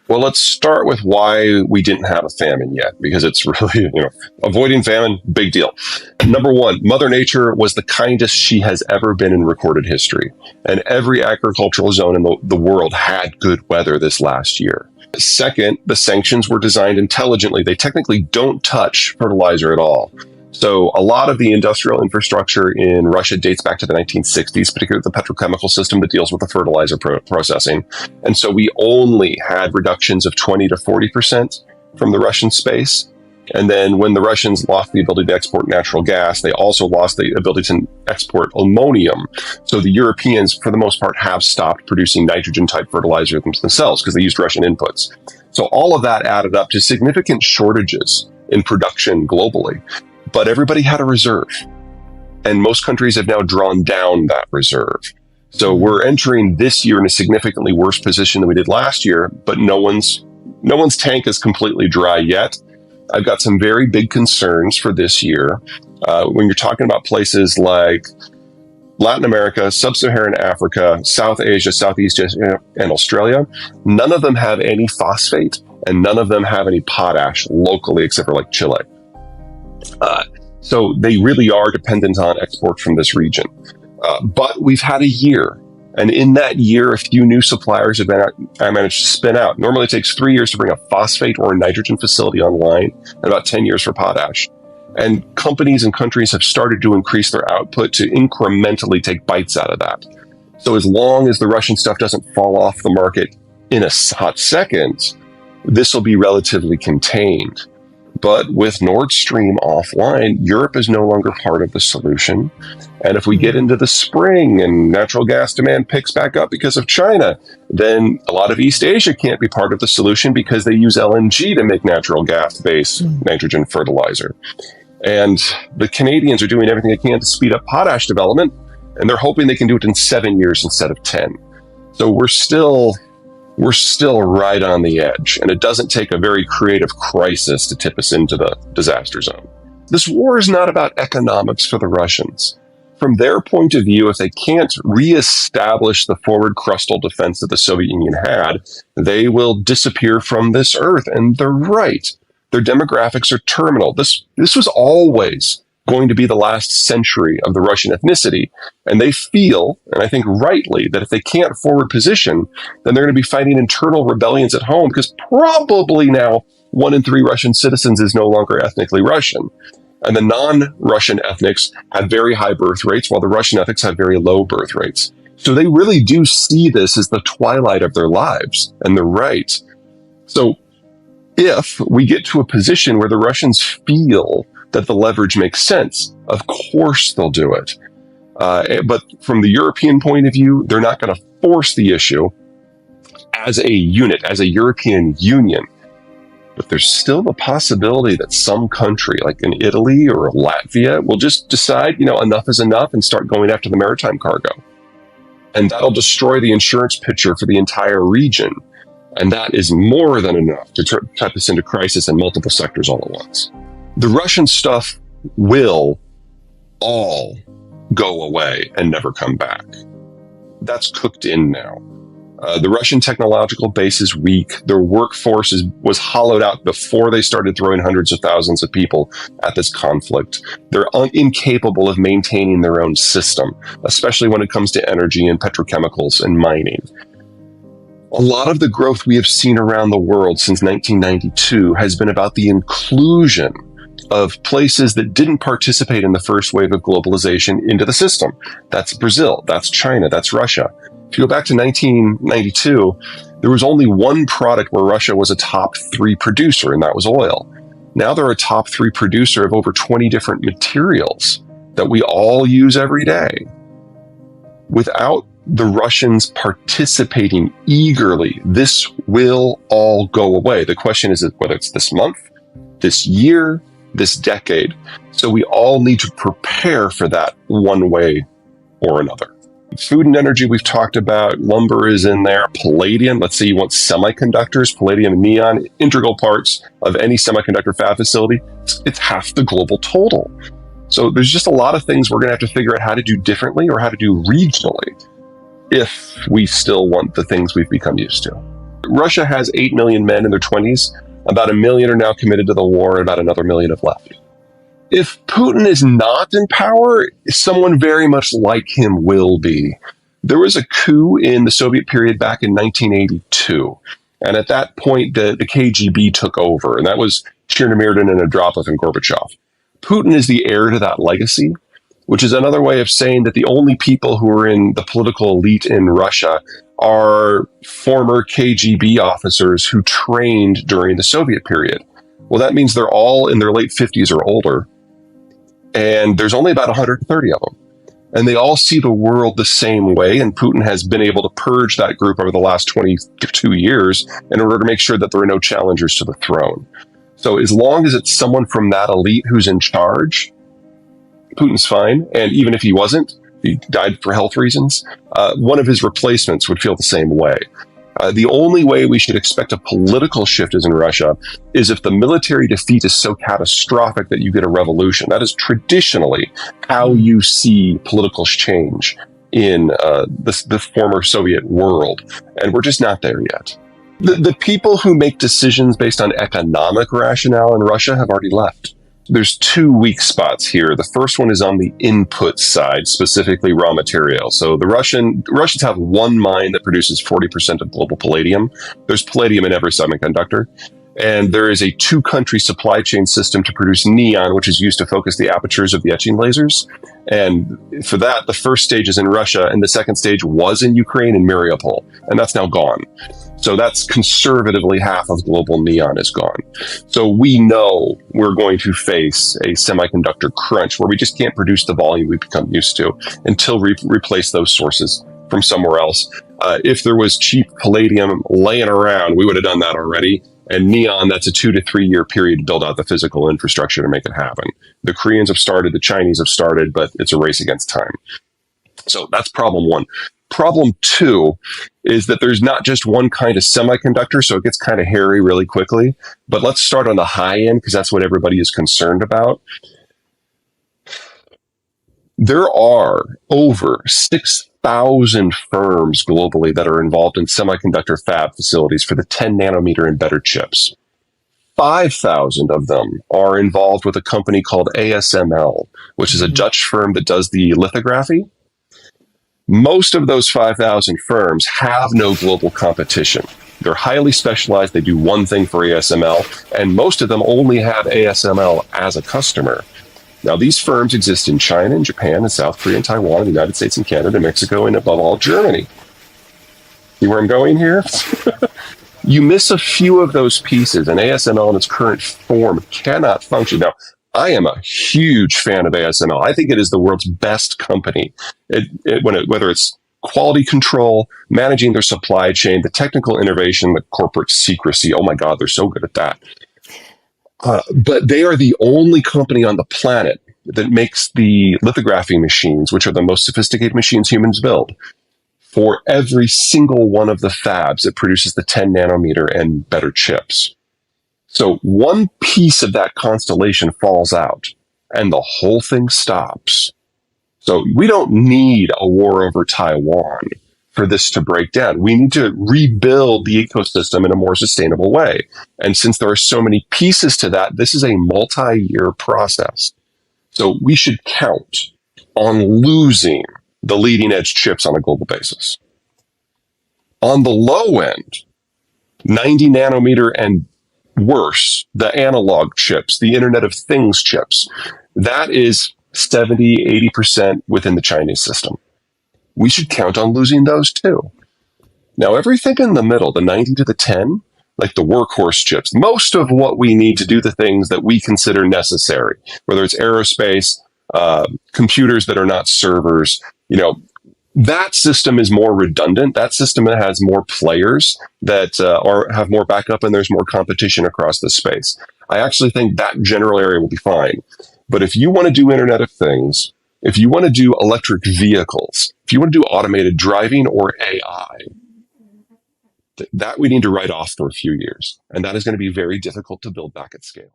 Well, let's start with why we didn't have a famine yet, because it's really, avoiding famine, big deal. Number one, Mother Nature was the kindest she has ever been in recorded history. And every agricultural zone in the world had good weather this last year. Second, the sanctions were designed intelligently. They technically don't touch fertilizer at all. So a lot of the industrial infrastructure in Russia dates back to the 1960s, particularly the petrochemical system that deals with the fertilizer processing. And so we only had reductions of 20 to 40% from the Russian space. And then when the Russians lost the ability to export natural gas, they also lost the ability to export ammonium. So the Europeans, for the most part, have stopped producing nitrogen-type fertilizer themselves because they used Russian inputs. So all of that added up to significant shortages in production globally. But everybody had a reserve, and most countries have now drawn down that reserve. So we're entering this year in a significantly worse position than we did last year, but no one's tank is completely dry yet. I've got some very big concerns for this year. When you're talking about places like Latin America, Sub-Saharan Africa, South Asia, Southeast Asia, and Australia, none of them have any phosphate, and none of them have any potash locally, except for like Chile. So they really are dependent on exports from this region. But we've had a year, and in that year, a few new suppliers have managed to spin out. Normally it takes 3 years to bring a phosphate or a nitrogen facility online, and about 10 years for potash. And companies and countries have started to increase their output to incrementally take bites out of that. So as long as the Russian stuff doesn't fall off the market in a hot second, this will be relatively contained. But with Nord Stream offline, Europe is no longer part of the solution. And if we get into the spring and natural gas demand picks back up because of China, then a lot of East Asia can't be part of the solution because they use LNG to make natural gas-based nitrogen fertilizer. And the Canadians are doing everything they can to speed up potash development, and they're hoping they can do it in 7 years instead of 10. So we're still right on the edge, and it doesn't take a very creative crisis to tip us into the disaster zone. This war is not about economics for the Russians. From their point of view, if they can't reestablish the forward crustal defense that the Soviet Union had, they will disappear from this earth. And they're right. Their demographics are terminal. This was always going to be the last century of the Russian ethnicity. And they feel, and I think rightly, that if they can't forward position, then they're going to be fighting internal rebellions at home, because probably now 1 in 3 Russian citizens is no longer ethnically Russian. And the non-Russian ethnics have very high birth rates, while the Russian ethnics have very low birth rates. So they really do see this as the twilight of their lives, and they're right. So if we get to a position where the Russians feel that the leverage makes sense, of course they'll do it. But from the European point of view, they're not going to force the issue as a unit, as a European Union. But there's still the possibility that some country, like in Italy or Latvia, will just decide, enough is enough and start going after the maritime cargo. And that'll destroy the insurance picture for the entire region. And that is more than enough to type us into crisis in multiple sectors all at once. The Russian stuff will all go away and never come back. That's cooked in now. The Russian technological base is weak. Their workforce was hollowed out before they started throwing hundreds of thousands of people at this conflict. They're incapable of maintaining their own system, especially when it comes to energy and petrochemicals and mining. A lot of the growth we have seen around the world since 1992 has been about the inclusion of places that didn't participate in the first wave of globalization into the system. That's Brazil, that's China, that's Russia. If you go back to 1992, there was only one product where Russia was a top 3 producer, and that was oil. Now they're a top 3 producer of over 20 different materials that we all use every day. Without the Russians participating eagerly, this will all go away. The question is whether it's this month, this year, this decade. So we all need to prepare for that one way or another. Food and energy we've talked about. Lumber is in there. Palladium. Let's say you want semiconductors, palladium and neon, integral parts of any semiconductor fab facility. It's half the global total. So there's just a lot of things we're going to have to figure out how to do differently or how to do regionally if we still want the things we've become used to. Russia has 8 million men in their 20s. About a million are now committed to the war, and about another million have left. If Putin is not in power, someone very much like him will be. There was a coup in the Soviet period back in 1982. And at that point, the KGB took over, and that was Chernomyrdin and Andropov and Gorbachev. Putin is the heir to that legacy, which is another way of saying that the only people who are in the political elite in Russia are former KGB officers who trained during the Soviet period. Well, that means they're all in their late 50s or older, and there's only about 130 of them. And they all see the world the same way, and Putin has been able to purge that group over the last 22 years in order to make sure that there are no challengers to the throne. So as long as it's someone from that elite who's in charge, Putin's fine. And even if he wasn't, he died for health reasons, one of his replacements would feel the same way. The only way we should expect a political shift is in Russia is if the military defeat is so catastrophic that you get a revolution. That is traditionally how you see political change in the former Soviet world. And we're just not there yet. The people who make decisions based on economic rationale in Russia have already left. There's two weak spots here. The first one is on the input side, specifically raw material. So the Russians have one mine that produces 40% of global palladium. There's palladium in every semiconductor. And there is a two-country supply chain system to produce neon, which is used to focus the apertures of the etching lasers. And for that, the first stage is in Russia, and the second stage was in Ukraine in Mariupol, and that's now gone. So that's conservatively half of global neon is gone. So we know we're going to face a semiconductor crunch where we just can't produce the volume we've become used to until we replace those sources from somewhere else. If there was cheap palladium laying around, we would have done that already. And neon, that's a 2 to 3 year period to build out the physical infrastructure to make it happen. The Koreans have started, the Chinese have started, but it's a race against time. So that's problem one. Problem two is that there's not just one kind of semiconductor, so it gets kind of hairy really quickly. But let's start on the high end, because that's what everybody is concerned about. There are over 6,000 firms globally that are involved in semiconductor fab facilities for the 10 nanometer and better chips. 5,000 of them are involved with a company called ASML, which is a Dutch firm that does the lithography. Most of those 5,000 firms have no global competition. They're highly specialized. They do one thing for ASML, and most of them only have ASML as a customer. Now, these firms exist in China, and Japan, and South Korea, and Taiwan, and the United States, and Canada, Mexico, and above all, Germany. See where I'm going here? You miss a few of those pieces, and ASML in its current form cannot function. Now, I am a huge fan of ASML. I think it is the world's best company. Whether it's quality control, managing their supply chain, the technical innovation, the corporate secrecy. Oh my God, they're so good at that. But they are the only company on the planet that makes the lithography machines, which are the most sophisticated machines humans build, for every single one of the fabs that produces the 10 nanometer and better chips. So one piece of that constellation falls out, and the whole thing stops. So we don't need a war over Taiwan for this to break down. We need to rebuild the ecosystem in a more sustainable way. And since there are so many pieces to that, this is a multi-year process. So we should count on losing the leading edge chips on a global basis. On the low end, 90 nanometer and worse, the analog chips, the Internet of Things chips, that is 70, 80% within the Chinese system. We should count on losing those too. Now, everything in the middle, the 90 to the 10, like the workhorse chips, most of what we need to do the things that we consider necessary, whether it's aerospace, computers that are not servers, that system is more redundant. That system has more players that have more backup, and there's more competition across the space. I actually think that general area will be fine. But if you want to do Internet of Things, if you want to do electric vehicles, if you want to do automated driving or AI, that we need to write off for a few years. And that is going to be very difficult to build back at scale.